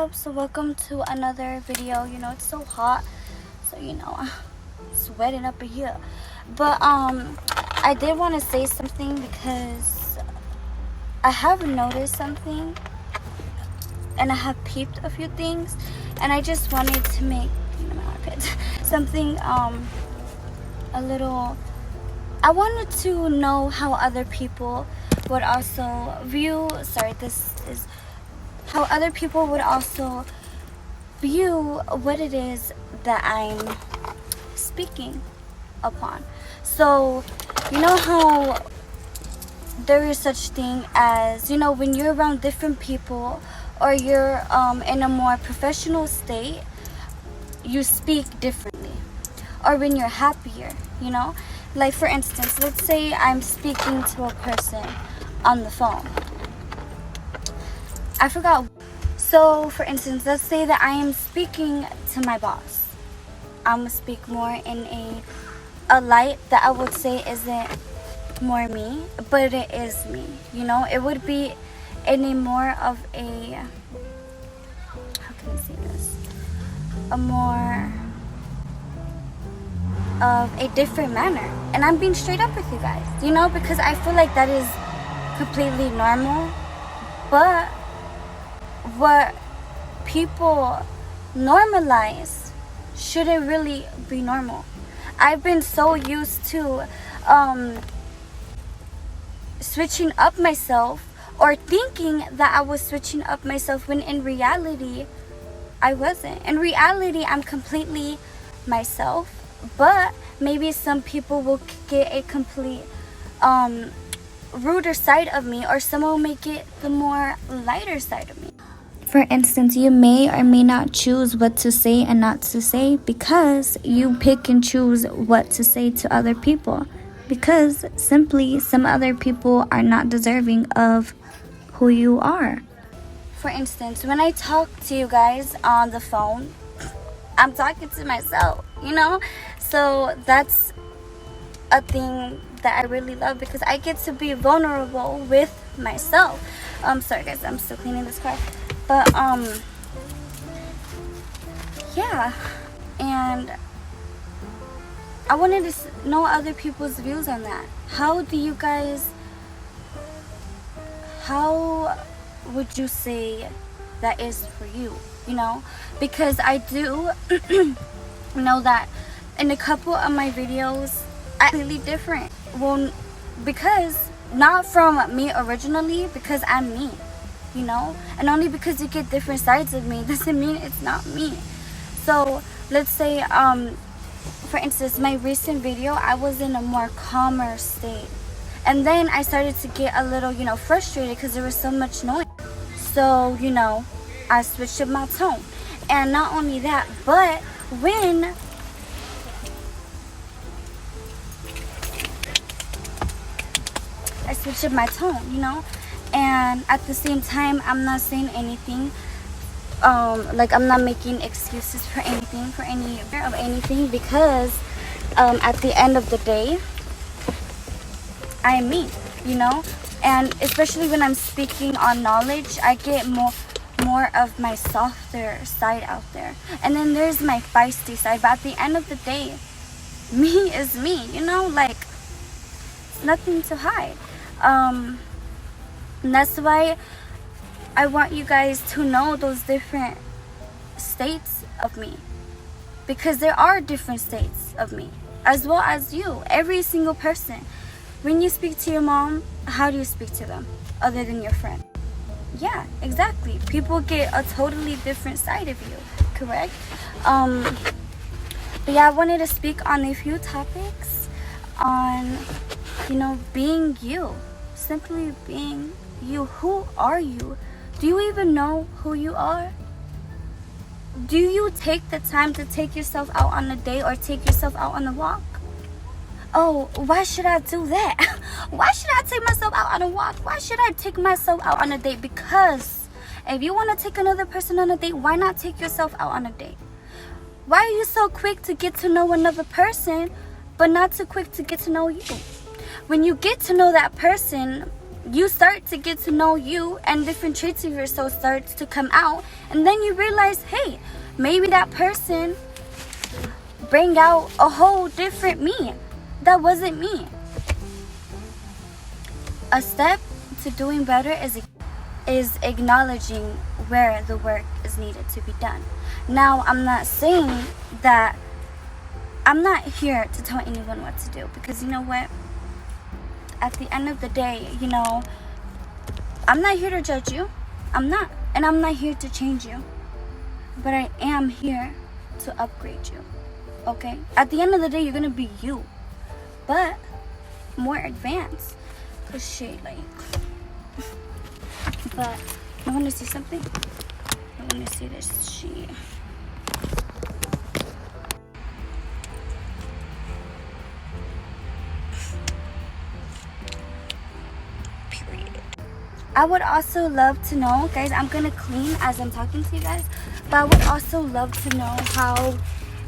up? So welcome to another video. It's so hot, so I'm sweating up in here. But I did want to say something because I have noticed something and I have peeped a few things, and I just wanted to make something a little. I wanted to know how other people would also view. How other people would also view what it is that I'm speaking upon. So, how there is such thing as, when you're around different people or you're in a more professional state, you speak differently. Or when you're happier, Like, for instance, let's say I'm speaking to a person on the phone. I forgot. So, for instance, let's say that I am speaking to my boss. I'm going to speak more in a light that I would say isn't more me, but it is me. It would be in a more of a, how can I say this? A more of a different manner. And I'm being straight up with you guys, because I feel like that is completely normal. But what people normalize shouldn't really be normal. I've been so used to switching up myself, or thinking that I was switching up myself, when in reality I wasn't. In reality, I'm completely myself, but maybe some people will get a complete ruder side of me, or someone will make it the more lighter side of me. For instance, you may or may not choose what to say and not to say because you pick and choose what to say to other people, because simply some other people are not deserving of who you are. For instance, when I talk to you guys on the phone, I'm talking to myself, So that's a thing that I really love, because I get to be vulnerable with myself. Sorry guys, I'm still cleaning this car. But yeah, and I wanted to know other people's views on that. How would you say that is for you? Because I do know that in a couple of my videos I'm completely different. Well, because not from me originally, because I'm me, and only because you get different sides of me doesn't mean it's not me. So let's say for instance, my recent video, I was in a more calmer state, and then I started to get a little frustrated because there was so much noise. So I switched up my tone. And not only that, but when I switched up my tone, and at the same time, I'm not saying anything, like I'm not making excuses for anything, because at the end of the day, I am me, and especially when I'm speaking on knowledge, I get more of my softer side out there, and then there's my feisty side. But at the end of the day, me is me, like it's nothing to hide. And that's why I want you guys to know those different states of me, because there are different states of me, as well as you, every single person. When you speak to your mom, how do you speak to them other than your friend? Yeah, exactly. People get a totally different side of you, correct? But yeah, I wanted to speak on a few topics on, being you. Simply being you. Who are you? Do you even know who you are? Do you take the time to take yourself out on a date or take yourself out on a walk? Oh, why should I do that? Why should I take myself out on a walk? Why should I take myself out on a date? Because if you want to take another person on a date, why not take yourself out on a date? Why are you so quick to get to know another person, but not too quick to get to know you? When you get to know that person, you start to get to know you, and different traits of yourself starts to come out, and then you realize, hey, maybe that person bring out a whole different me that wasn't me. A step to doing better is acknowledging where the work is needed to be done. Now, I'm not saying that I'm not here to tell anyone what to do, because you know what? At the end of the day, you know, I'm not here to judge you. I'm not. And I'm not here to change you. But I am here to upgrade you. Okay? At the end of the day, you're going to be you. But more advanced. Cause shit, like. But you want to see something? I want to see this shit. I would also love to know, guys, I'm gonna clean as I'm talking to you guys, but I would also love to know how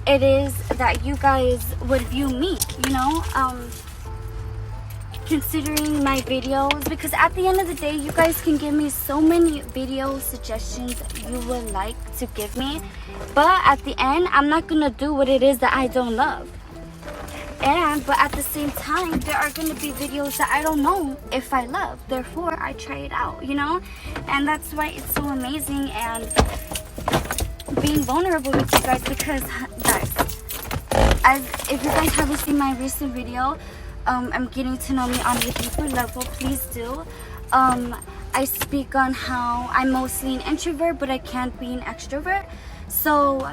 it is that you guys would view me, you know, considering my videos, because at the end of the day, you guys can give me so many video suggestions you would like to give me, but at the end, I'm not gonna do what it is that I don't love. But at the same time, there are going to be videos that I don't know if I love. Therefore, I try it out, you know? And that's why it's so amazing and being vulnerable with you guys, because, guys, if you guys haven't seen my recent video, I'm getting to know me on a deeper level, please do. I speak on how I'm mostly an introvert, but I can't be an extrovert. So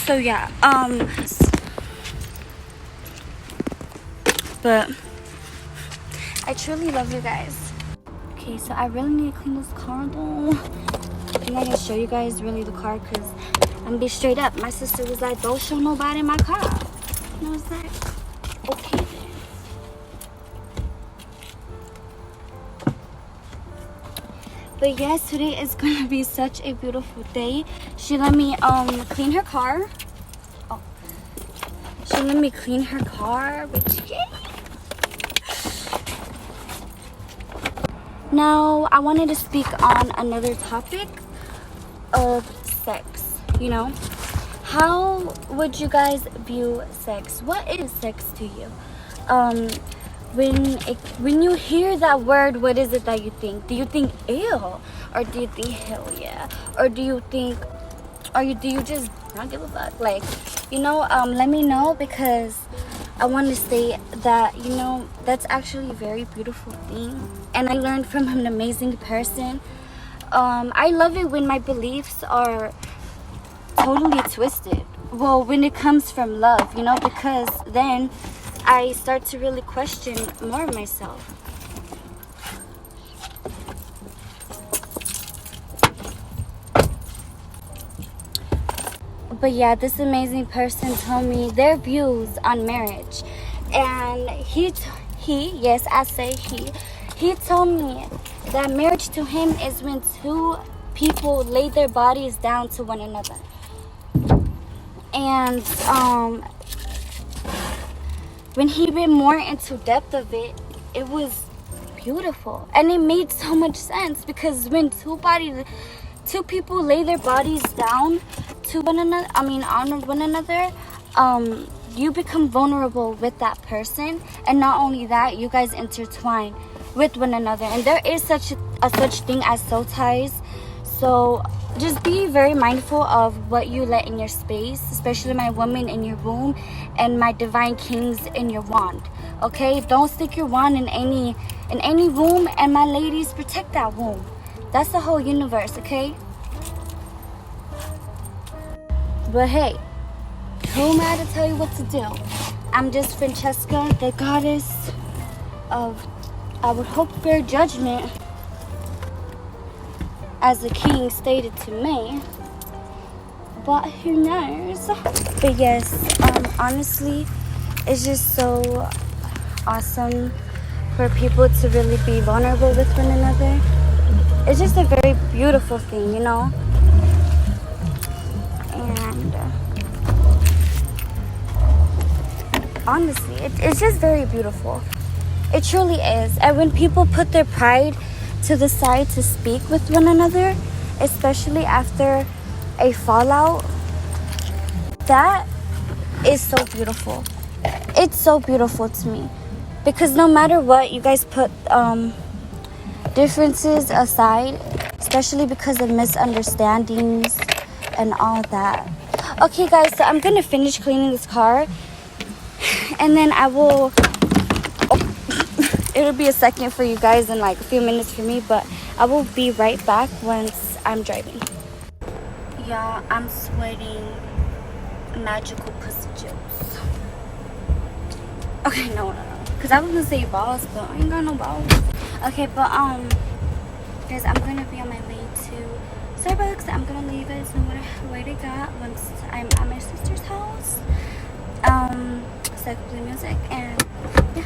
yeah, but I truly love you guys. Okay, so I really need to clean this car though. I'm not gonna show you guys really the car, because I'm gonna be straight up. My sister was like, don't show nobody my car. And I was like, okay then. But yes, today is gonna be such a beautiful day. She let me clean her car. Oh, she let me clean her car, which yay. Now, I wanted to speak on another topic of sex, you know? How would you guys view sex? What is sex to you? When you hear that word, what is it that you think? Do you think ew? Or do you think hell yeah? Or do you think, do you just not give a fuck? Like, you know, let me know, because I want to say that, you know, that's actually a very beautiful thing. And I learned from an amazing person. I love it when my beliefs are totally twisted. Well, when it comes from love, you know, because then I start to really question more of myself. But yeah, this amazing person told me their views on marriage. And he, yes, I say he told me that marriage to him is when two people lay their bodies down to one another. And when he went more into depth of it, it was beautiful. And it made so much sense, because when two people lay their bodies down to one another, on one another, you become vulnerable with that person. And not only that, you guys intertwine with one another. And there is such thing as soul ties. So just be very mindful of what you let in your space, especially my woman in your womb and my divine kings in your wand. Okay, don't stick your wand in any womb, and my ladies, protect that womb. That's the whole universe, okay? But hey, who am I to tell you what to do? I'm just Francesca, the goddess of, I would hope, fair judgment, as the king stated to me. But who knows? But yes, honestly, it's just so awesome for people to really be vulnerable with one another. It's just a very beautiful thing, you know? And honestly, it's just very beautiful. It truly is. And when people put their pride to the side to speak with one another, especially after a fallout, that is so beautiful. It's so beautiful to me. Because no matter what, you guys put differences aside, especially because of misunderstandings and all that. Okay guys, so I'm gonna finish cleaning this car and then I will it'll be a second for you guys and like a few minutes for me, but I will be right back once I'm driving. Y'all, I'm sweating magical pussy juice. Okay, no, because I was gonna say balls, but I ain't got no balls. Okay, but guys, I'm gonna be on my way to Starbucks. I'm gonna let you guys know what I got once I'm at my sister's house. So I can play music and yeah.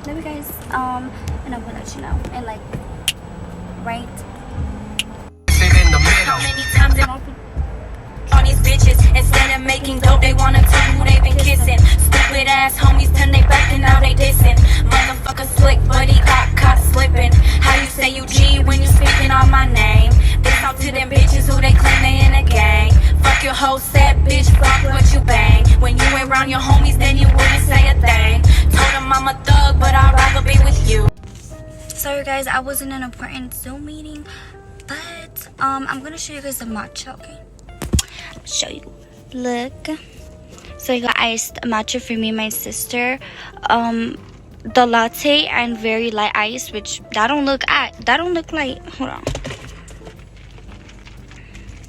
Love you guys. And I will let you know. And like right. How many times on these bitches instead of making dope, they wanna tell who they been kissing. Stupid ass homies turn they back and now they dissing. Motherfucker slick, but he got caught slipping. How you say you G when you speaking on my name? They talk to them bitches who they claim they in a gang. Fuck your whole set, bitch, fuck what you bang. When you ain't around your homies, then you wouldn't say a thing. Told them I'm a thug, but I'd rather be with you. Sorry guys, I was in an important Zoom meeting, but I'm gonna show you guys the matcha. Okay, show you. Look, so I got iced matcha for me and my sister. The latte and very light ice, which that don't look light. Hold on.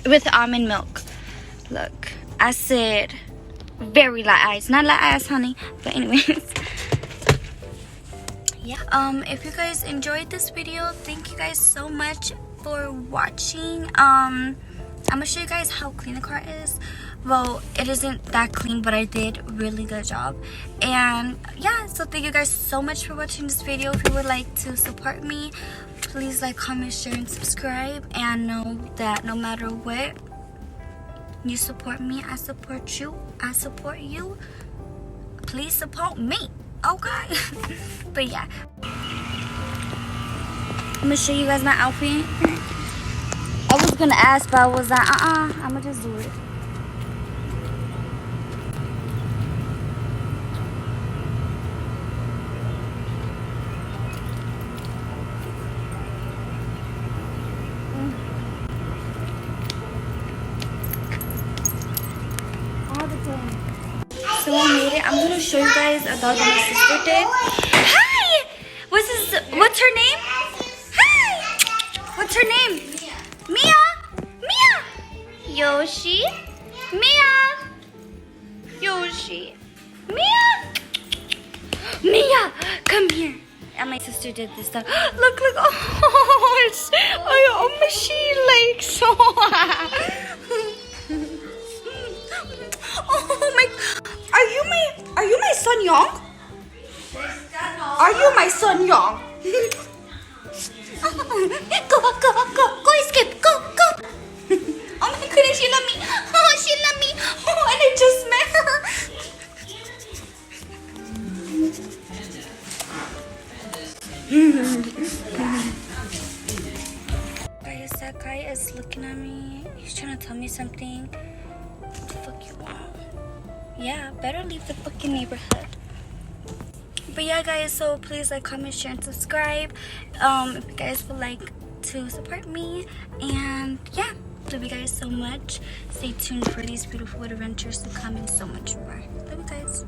With almond milk. Look, I said very light ice, not light ice, honey. But anyways. Yeah, if you guys enjoyed this video, thank you guys so much for watching. I'm gonna show you guys how clean the car is. Well, it isn't that clean, but I did a really good job. And yeah, so thank you guys so much for watching this video. If you would like to support me, please like, comment, share, and subscribe. And know that no matter what, you support me, I support you, I support you. Please support me. Okay. But yeah, I'm gonna show you guys my outfit. I was gonna ask, but I was like, I'm gonna just do it. All the time. So I made it. I'm gonna show you guys about what my sister did. Hi! What's her name? Hi! What's her name? Mia! Mia! Yoshi? Mia! Yoshi? Mia! Mia! Come here. And my sister did this stuff. Look. Oh, it's my legs. Oh my! Are you my son Young? Are you my son Young? Go, escape, go. Oh my goodness, she love me. Oh, she love me. Oh, and I just met her. Guys, that guy is looking at me. He's trying to tell me something. What the fuck you want? Yeah, better leave the fucking neighborhood. But yeah guys, so please like, comment, share, and subscribe if you guys would like to support me. And yeah, love you guys so much. Stay tuned for these beautiful adventures to come and so much more. Love you guys.